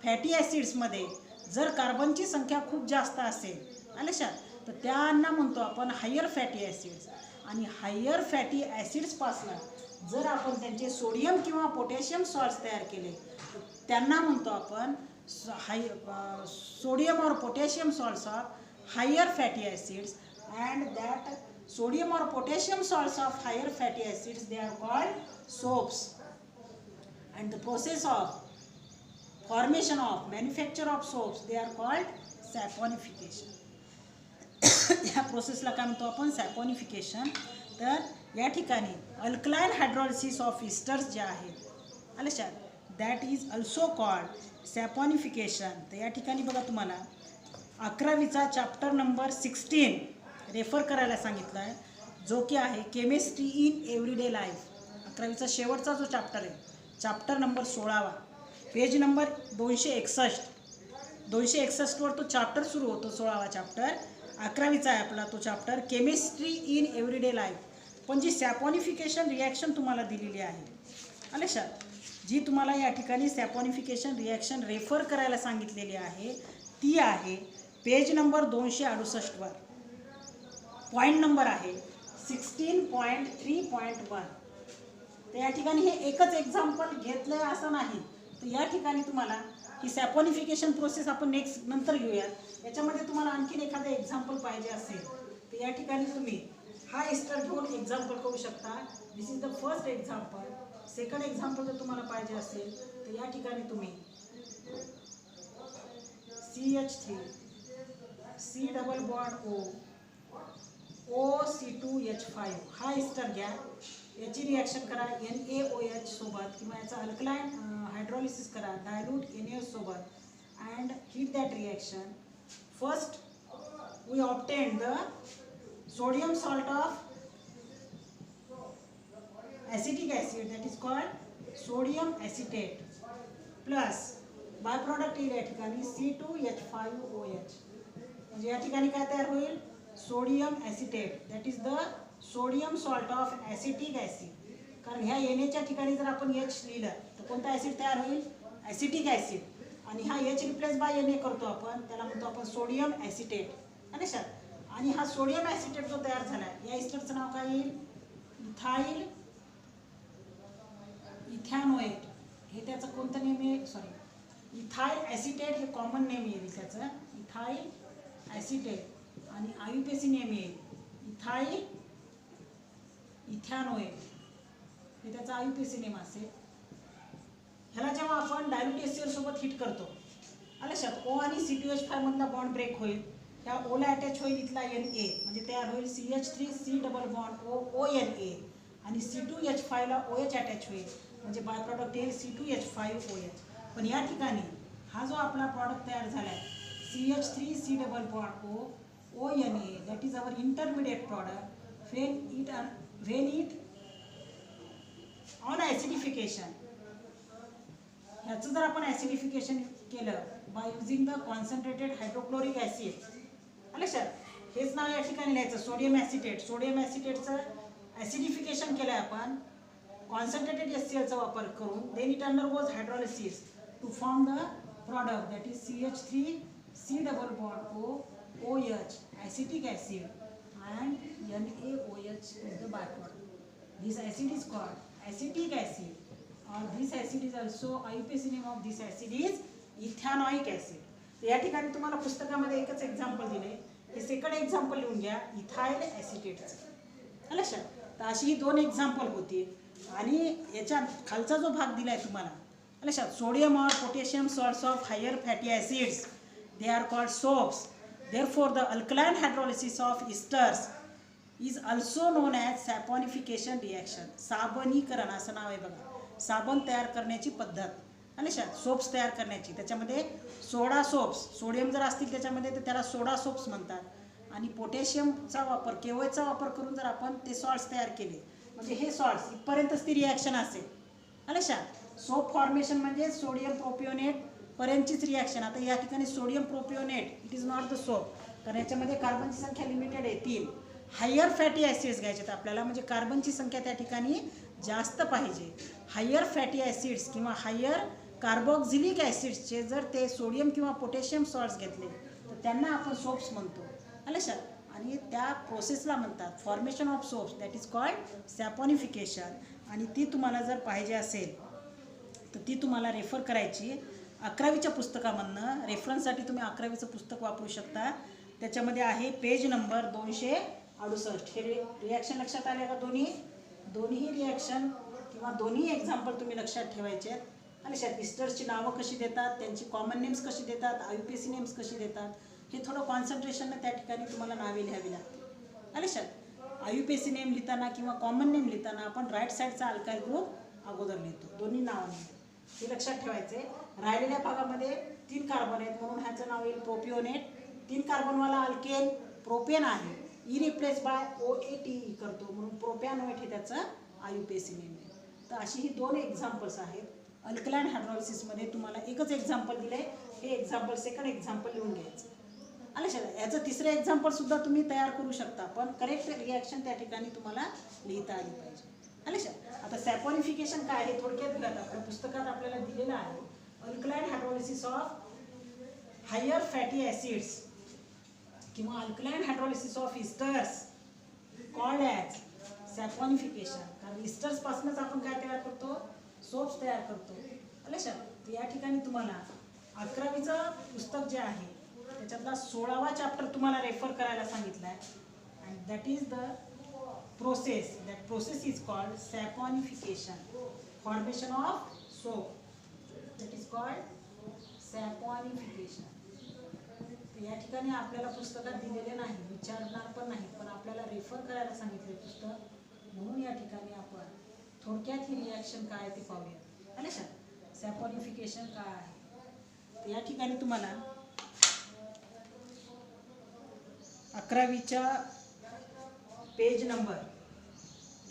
फॅटी ॲसिड्समध्ये जर कार्बनची संख्या खूप जास्त असेल लक्षात तर त्यांना म्हणतो आपण हायर फॅटी ॲसिड्स. आणि हायर फॅटी ॲसिड्सपासून जर आपण त्यांचे सोडियम किंवा पोटॅशियम सॉल्ट्स तयार केले तर त्यांना म्हणतो आपण सोडियम और potassium salts of higher fatty acids. And that sodium or potassium salts of higher fatty acids they are called soaps. And the process of formation of manufacture of soaps they are called saponification. या प्रोसेसला काय म्हणतो आपण saponification. तर या ठिकाणी alkaline hydrolysis of इस्टर्स जे आहेत लक्षात that is also called saponification. तर या ठिकाणी बघा तुम्हाला 11वीचा चॅप्टर नंबर 16 रेफर करायला सांगितला आहे जो की आहे केमिस्ट्री इन एव्हरीडे लाईफ. 11वीचा शेवटचा जो चॅप्टर आहे चॅप्टर नंबर 16वा पेज नंबर 261. 261वर तो चॅप्टर सुरू होतो 16वा चॅप्टर. 11वीचा आहे आपला तो chapter chemistry in everyday life. पण जी सॅपोनिफिकेशन रिॲक्शन तुम्हाला दिलेली आहे लक्षात जी तुम्हाला या ठिकाणी सॅपोनिफिकेशन रिॲक्शन रेफर करायला सांगितलेली आहे ती आहे पेज नंबर 268वर. पॉईंट नंबर आहे 16.3.1. तर या ठिकाणी हे एकच एक्झाम्पल घेतलं आहे असं नाही. तर या ठिकाणी तुम्हाला ही सॅपोनिफिकेशन प्रोसेस आपण नंतर घेऊया. याच्यामध्ये तुम्हाला आणखीन एखादं एक्झाम्पल पाहिजे असेल तर या ठिकाणी तुम्ही हा इस्टर घेऊन एक्झाम्पल करू शकता. This is the first example. Second example जर तुम्हाला पाहिजे असेल तर या ठिकाणी तुम्ही CH3 C double bond OC2H5 हा इस्टर घ्या. याची रिॲक्शन करा NaOH सोबत किंवा याचा अल्कलाइन हायड्रोलिसिस करा डायल्यूट NaOH सोबत and heat that reaction. First we obtain the sodium salt of acetic acid that is called sodium acetate plus by product येईल या ठिकाणी C2H5OH. म्हणजे या ठिकाणी काय तयार होईल sodium acetate that is the sodium salt of acetic acid. कारण ह्या NAच्या ठिकाणी जर आपण H लिहिलं तर कोणता ॲसिड तयार होईल ॲसिटिक ॲसिड. आणि हा H रिप्लेस बाय Na करतो आपण त्याला म्हणतो आपण सोडियम ॲसिटेट. आणि हा सोडियम ॲसिटेट जो तयार झाला आहे या इस्टरचं नाव काय येईल इथॅनोएट. हे त्याचं कोणतं नेम आहे सॉरी इथाइल ॲसिटेट हे कॉमन नेम येईल त्याचं इथाइल ॲसिटेट. आणि आयुपेसी नेम येईल इथॅनोएट हे त्याचं आयुपेसी नेम असेल. ह्याला जेव्हा आपण डायल्यूट HCl सोबत हिट करतो लक्षात O आणि C2H5 मधला बॉन्ड ब्रेक होईल. ह्या ओला अटॅच होईल इथला Na म्हणजे तयार होईल CH3 C double bond ONA आणि C2H5 ला OH अटॅच होईल म्हणजे बाय प्रॉडक्ट येईल C2H5OH. पण या ठिकाणी हा जो आपला प्रॉडक्ट तयार झाला आहे CH3 C double bond ONA that is our intermediate product when it on acidification. ह्याचं जर आपण ॲसिडिफिकेशन केलं by using the concentrated hydrochloric acid लक्षात हेच नाव या ठिकाणी लिहायचं सोडियम ॲसिटेट. सोडियम ॲसिटेटचं ॲसिडिफिकेशन केलं आहे आपण कॉन्सन्ट्रेटेड HClचा वापर करून. Then it undergoes hydrolysis to form the product that is CH3 C double bond OH acetic acid and NaOH is the byproduct. This acid is called acetic acid or this acid is also IUPAC name of this acid is ethanoic acid. तर या ठिकाणी तुम्हाला पुस्तकामध्ये एकच example दिले. हे second example लिहून घ्या इथाइल ॲसिटेटचं लक्षात. तर अशी ही 2 एक्झाम्पल होती. आणि याच्या खालचा जो भाग दिला आहे तुम्हाला लक्षात, सोडियम और potassium salts of higher fatty acids they are called soaps. Therefore the alkaline hydrolysis of esters is also known as saponification reaction. साबणीकरण असं नाव आहे बघा, साबण तयार करण्याची पद्धत लक्षात, सोप्स तयार करण्याची. त्याच्यामध्ये सोडा सोप्स, सोडियम जर असतील त्याच्यामध्ये तर त्याला सोडा सोप्स म्हणतात. आणि पोटॅशियमचा वापर, केवळचा वापर करून जर आपण ते सॉल्ट्स तयार केले म्हणजे हे सॉल्ट्स इथपर्यंतच ती रिॲक्शन असेल लक्षात. सोप फॉर्मेशन म्हणजे सोडियम प्रोपिओनेट पर्यंतचीच रिॲक्शन. आता या ठिकाणी sodium propionate it is not the soap, कारण याच्यामध्ये कार्बनची संख्या लिमिटेड आहे 3. हायर फॅटी ॲसिड्स घ्यायचे आपल्याला, म्हणजे कार्बनची संख्या त्या ठिकाणी जास्त पाहिजे. हायर फॅटी ॲसिड्स किंवा हायर कार्बोक्झिलिक ॲसिड्सचे जर ते सोडियम किंवा पोटॅशियम सॉल्ट्स घेतले तर त्यांना आपण सोप्स म्हणतो लक्षात. आणि त्या प्रोसेसला म्हणतात formation of soaps, that is called saponification. आणि ती तुम्हाला जर पाहिजे असेल तर ती तुम्हाला रेफर करायची 11वीच्या पुस्तकामधनं. रेफरन्ससाठी तुम्ही 11वीचं पुस्तक वापरू शकता. त्याच्यामध्ये आहे पेज नंबर 268. हे रिॲक्शन लक्षात आले का? दोन्ही रिॲक्शन किंवा दोन्ही एक्झाम्पल तुम्ही लक्षात ठेवायचे आहेत. लक्षात इस्टर्सची नावं कशी देतात, त्यांची कॉमन नेम्स कशी देतात, IUPAC नेम्स कशी देतात, हे थोडं कॉन्सन्ट्रेशननं त्या ठिकाणी तुम्हाला नावे लिहावी लागतील लक्षात. IUPAC नेम लिहिताना किंवा कॉमन नेम लिहिताना आपण राईट साईडचा अल्काइल ग्रुप अगोदर लिहितो, दोन्ही नावांनी. हे लक्षात ठेवायचे. राहिलेल्या भागामध्ये 3 कार्बन आहेत म्हणून ह्याचं नाव येईल प्रोपिओनेट. 3 कार्बनवाला अल्केन प्रोपेन आहे, ई रिप्लेस बाय OATE करतो म्हणून प्रोपॅनोएट हे त्याचं IUPAC नेम आहे. तर अशी ही 2 एक्झाम्पल्स आहेत. अल्कलाइन हायड्रॉलिसिसमध्ये तुम्हाला एकच एक्झाम्पल दिलं आहे, हे एक्झाम्पल सेकंड एक्झाम्पल लिहून घ्यायचं लक्षात. याचं तिसरं एक्झाम्पलसुद्धा तुम्ही तयार करू शकता, पण करेक्ट रिॲक्शन त्या ठिकाणी तुम्हाला लिहिता आली पाहिजे लक्षात. आता सॅपॉनिफिकेशन काय आहे थोडक्यात घेऊयात. आपल्या पुस्तकात आपल्याला दिलेलं आहे alkaline hydrolysis of higher fatty acids किंवा alkaline hydrolysis of esters called as saponification. कारण इस्टर्सपासूनच आपण काय तयार करतो, सोप्स तयार करतो लक्षात. या ठिकाणी तुम्हाला 11वीचं पुस्तक जे आहे त्याच्यातला 16वा चॅप्टर तुम्हाला रेफर करायला सांगितलं आहे. And that is the process, that process is called saponification, formation of soap, that is called saponification. या ठिकाणी आपल्याला पुस्तकात दिलेले नाही, विचारणार पण नाही, पण आपल्याला रेफर करायला सांगितले पुस्तक, म्हणून या ठिकाणी आपण थोडक्यात ही रिॲक्शन काय ते पाहूया लक्षात. सॅपॉनिफिकेशन काय आहे तर या ठिकाणी तुम्हाला 11वीच्या पेज नंबर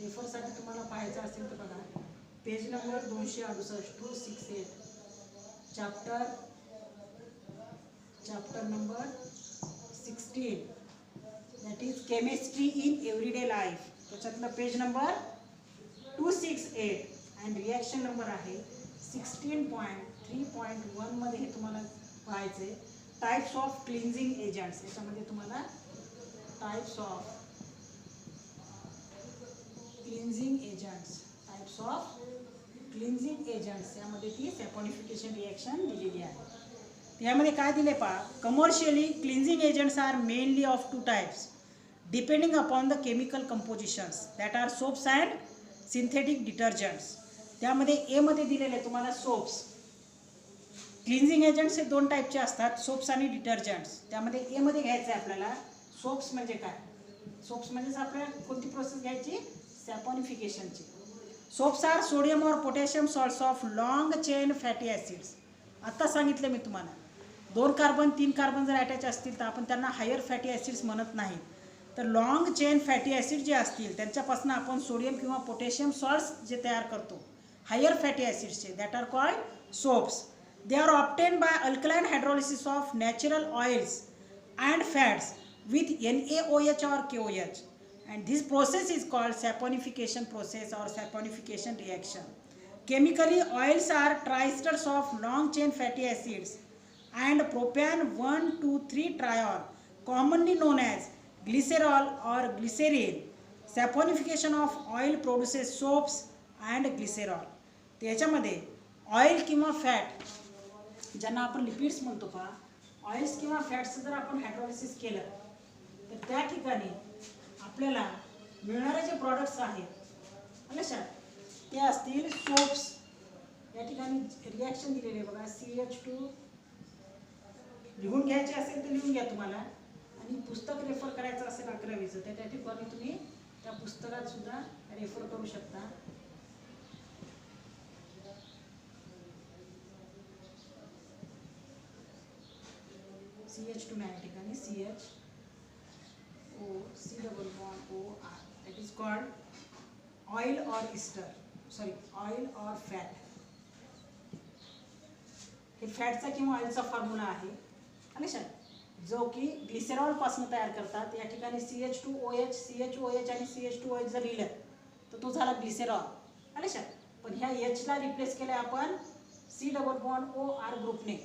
रेफरसाठी तुम्हाला पाहायचं असेल तर बघा, page number 268 268 chapter number 16 that is chemistry in everyday life. त्याच्यातलं page number 268 and reaction number आहे 16.3.1 मध्ये हे तुम्हाला पाहायचे. टाइप्स ऑफ क्लिन्झिंग एजंट्स, याच्यामध्ये तुम्हाला types of cleansing agents, types of cleansing agents यामध्ये ती सॅपॉनिफिकेशन रिॲक्शन दिलेली आहे. यामध्ये काय दिले पहा, commercially cleansing agents are mainly of 2 types depending upon the chemical compositions that are soaps and synthetic detergents. त्यामध्ये ए मध्ये दिलेले तुम्हाला सोप्स. क्लिन्झिंग एजंट्स हे 2 टाईपचे असतात, सोप्स आणि डिटर्जंट्स. त्यामध्ये ए मध्ये घ्यायचं आहे आपल्याला सोप्स म्हणजे काय. सोप्स म्हणजेच आपल्याला कोणती प्रोसेस घ्यायची, सॅपॉनिफिकेशनची. सोप्स आर सोडियम और potassium salts of long chain fatty acids. आत्ता सांगितलं मी तुम्हाला 2 कार्बन 3 कार्बन जर अटॅच असतील तर आपण त्यांना हायर फॅटी ॲसिड्स म्हणत नाही. तर लॉंग चेन फॅटी ॲसिड जे असतील त्यांच्यापासून आपण सोडियम किंवा पोटॅशियम सॉल्ट्स जे तयार करतो हायर फॅटी ॲसिड्सचे, that are called soaps. They are obtain by alkaline hydrolysis of natural oils and fats with NaOH or KOH, and this process is called saponification process or saponification reaction. Chemically, oils are triesters of long chain fatty acids and propan 1,2,3 triol, commonly known as glycerol or glycerine. Saponification of oil produces soaps and glycerol. त्याच्यामध्ये oil किंवा fat ज्यांना आपण lipids म्हणतो पहा, oils किंवा फॅट्सचं जर आपण hydrolysis केलं तर त्या ठिकाणी आपल्याला मिळणारे जे प्रॉडक्ट्स आहेत लक्षात ते असतील सोप्स. या ठिकाणी रिॲक्शन दिलेले आहे बघा, CH2 लिहून घ्यायचे असेल तर लिहून घ्या तुम्हाला, आणि पुस्तक रेफर करायचं असेल 11वीचं तर त्या ठिकाणी तुम्ही त्या पुस्तकात सुद्धा रेफर करू शकता. CH2 नाही ठिकाणी CHO C double bond OR, that is called oil or ester, sorry oil or fat. हे फॅटचा किंवा ऑइलचा फॉर्म्युला आहे लक्षात, जो की ग्लिसरॉल पासून तयार करतात. या ठिकाणी CH2OH CHOH आणि CH2OH जर लिहिलं तर तो झाला ग्लिसरॉल लक्षात. पण ह्या H ला रिप्लेस केलं आपण C डबल बॉन्ड OR ग्रुपने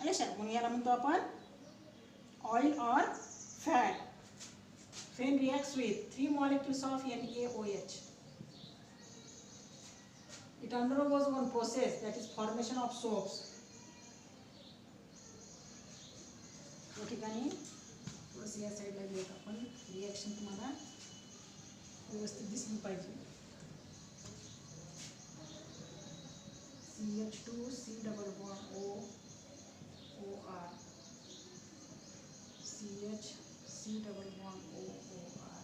लक्षात, म्हणून याला म्हणतो आपण oil or fat. When reacts with 3 molecules of NaOH, it undergoes one process, that is formation of soaps. या ठिकाणी थोडंसं या साईडला घेऊयात आपण, रिॲक्शन तुम्हाला व्यवस्थित दिसली पाहिजे. CH2 C double bond OR CH C double bond OR.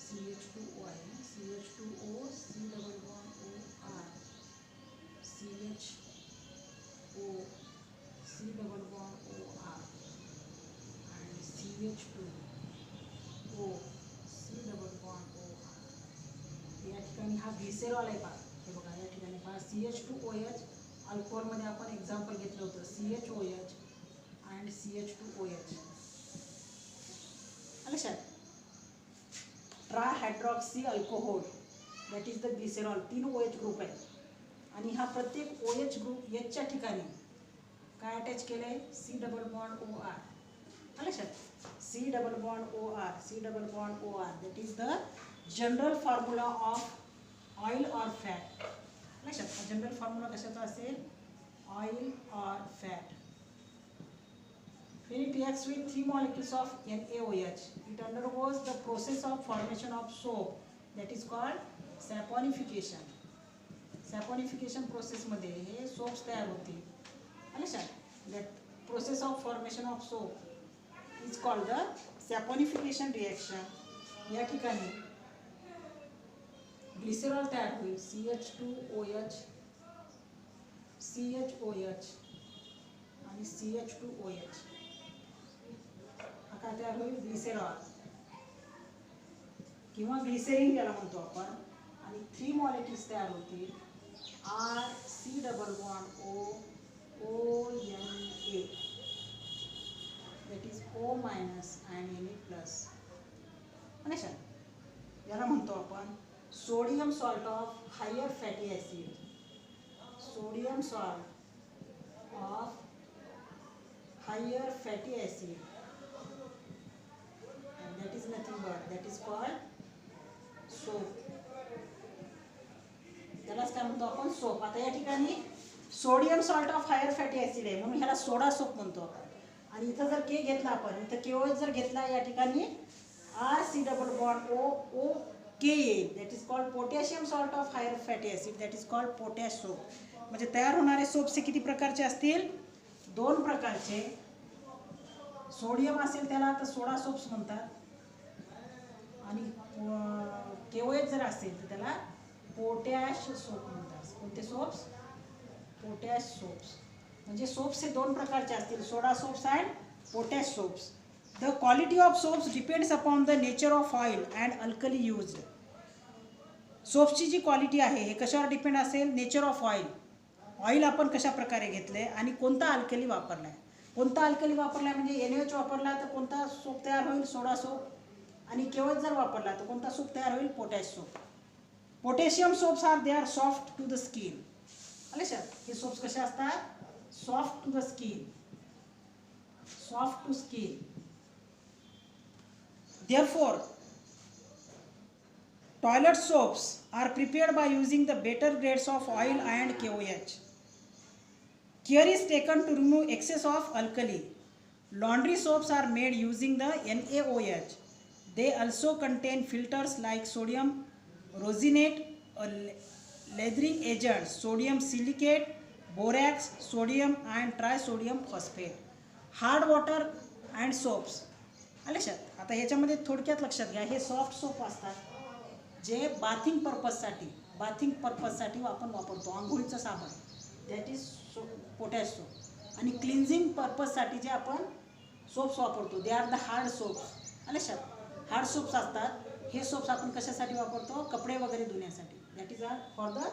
CH2O CH2O C double bond OR CHO C double bond OR and CH2O C double bond OR. या ठिकाणी हा ग्लिसरॉल आहे पहा, हे बघा या ठिकाणी पहा CH2OH. अल्कोहोलमध्ये आपण एक्झाम्पल घेतलं होतं CHOH अँड CH2OH लक्षात. Trihydroxy alcohol, that is the glycerol. 3 OH group आहे आणि हा प्रत्येक OH ग्रुप Hच्या ठिकाणी काय अटॅच केलं आहे, C डबल बॉन्ड OR लक्षात. C double bond OR C double bond OR, that is the general formula of oil or fat लक्षात. जनरल फॉर्म्युला कशाचा असेल, oil or fat. When it reacts with 3 molecules of NaOH, it undergoes the process of formation of soap, that is called saponification. Saponification process मध्ये हे soaps तयार होतील लक्षात. That process of formation of soap is called the saponification reaction. या ठिकाणी glycerol तयार होईल CH2OH CHOH आणि CH2OH. हा काय तयार होईल, ग्लिसरॉल किंवा ग्लिसरीन याला म्हणतो आपण. आणि 3 मॉलिक्युल्स तयार होतील RC double bond ONA, that is O minus आणि Na प्लस लक्षात. याला म्हणतो आपण sodium salt of higher fatty acid. Sodium salt of higher fatty acid, and that is nothing but that is called soap. त्यालाच काय म्हणतो आपण, soap. आता या ठिकाणी sodium salt of higher fatty acid आहे म्हणून ह्याला सोडा सोप म्हणतो आपण. आणि इथं जर K घेतला आपण, इथं KOH जर घेतला, या ठिकाणी RC डबल बॉन्ड OK येईल, that is called potassium salt of higher fatty acid, that is called potash soap. म्हणजे तयार होणारे सोप्स किती प्रकारचे असतील, 2 प्रकारचे. सोडियम असेल त्याला तर सोडा सोप्स म्हणतात, आणि KOH जर असेल तर त्याला पोटॅश सोप म्हणतात. कोणते सोप्स, पोटॅश सोप्स. म्हणजे सोप्स हे 2 प्रकारचे असतील, soda soaps and potash soaps. The quality of soaps depends upon the nature of oil and alkali used. सोप्सची जी क्वालिटी आहे हे कशावर डिपेंड असेल, नेचर ऑफ ऑइल. ऑइल आपण कशा प्रकारे घेतले आणि कोणता अल्कली वापरला आहे. कोणता अल्कली वापरला आहे म्हणजे NaOH वापरला तर कोणता सोप तयार होईल, सोडा सोप. आणि KOH जर वापरला तर कोणता सोप तयार होईल, potash soap. Potassium soaps are they are soft to the skin लक्षात. हे सोप्स कसे असतात, soft to the skin, soft to skin. Therefore, toilet soaps are prepared by using the better grades of oil and KOH. Care is taken to remove excess of alkali. Laundry soaps are made using the NaOH. They also contain filters like sodium rosinate, a leathering agent, sodium silicate, borax, sodium and trisodium phosphate. Hard water and soaps आले लक्षात. आता ह्याच्यामध्ये थोडक्यात लक्षात घ्या, हे soft soap असतात जे बाथिंग पर्पजसाठी आपण वापरतो. आंघोळीचं साबण, दॅट इज पोटॅश सोप. आणि क्लिन्झिंग पर्पजसाठी जे आपण सोप्स वापरतो, they are the hard soaps. आले लक्षात. हार्ड सोप्स असतात. हे सोप्स आपण कशासाठी वापरतो? कपडे वगैरे धुण्यासाठी. That is are for the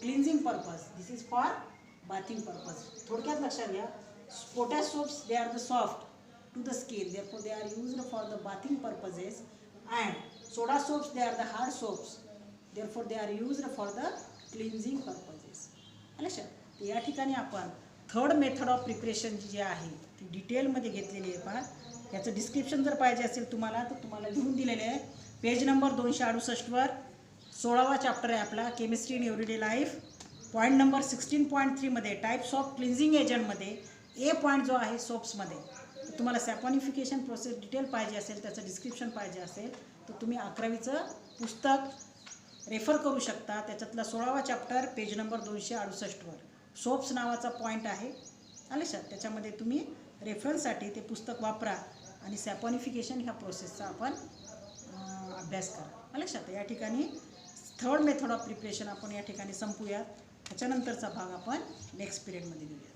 cleansing purpose. This is for bathing purpose. थोडक्यात लक्षात घ्या, potash soaps they are the soft to the skin, therefore they are used for the bathing purposes, and soda soaps they are the hard soaps, therefore they are used for the cleansing purposes. लक्षात. या ठिकाणी आपण third method of preparation जी आहे ती डिटेलमध्ये घेतलेली आहे. पहा, याचं डिस्क्रिप्शन जर पाहिजे असेल तुम्हाला तर तुम्हाला लिहून दिलेले आहे पेज नंबर 268वर. 16वा चॅप्टर आहे आपला chemistry in everyday life. Point number 16.3 मध्ये टाईप्स ऑफ क्लिन्झिंग एजंटमध्ये ए पॉईंट जो आहे सोप्समध्ये. तुम्हाला सॅपॉनिफिकेशन प्रोसेस डिटेल पाहिजे असेल, त्याचं डिस्क्रिप्शन पाहिजे असेल तर तुम्ही 11वीचं पुस्तक रेफर करू शकता. त्याच्यातला 16वा चॅप्टर पेज नंबर 268वर सोप्स नावाचा पॉईंट आहे. आले लक्षात. त्याच्यामध्ये तुम्ही रेफरन्ससाठी ते पुस्तक वापरा आणि सॅपॉनिफिकेशन ह्या प्रोसेसचा आपण अभ्यास करा. आले लक्षात. या ठिकाणी थर्ड मेथड ऑफ प्रिपरेशन आपण या ठिकाणी संपूया. त्याच्यानंतरचा भाग आपण नेक्स्ट पिरियडमध्ये घेऊया.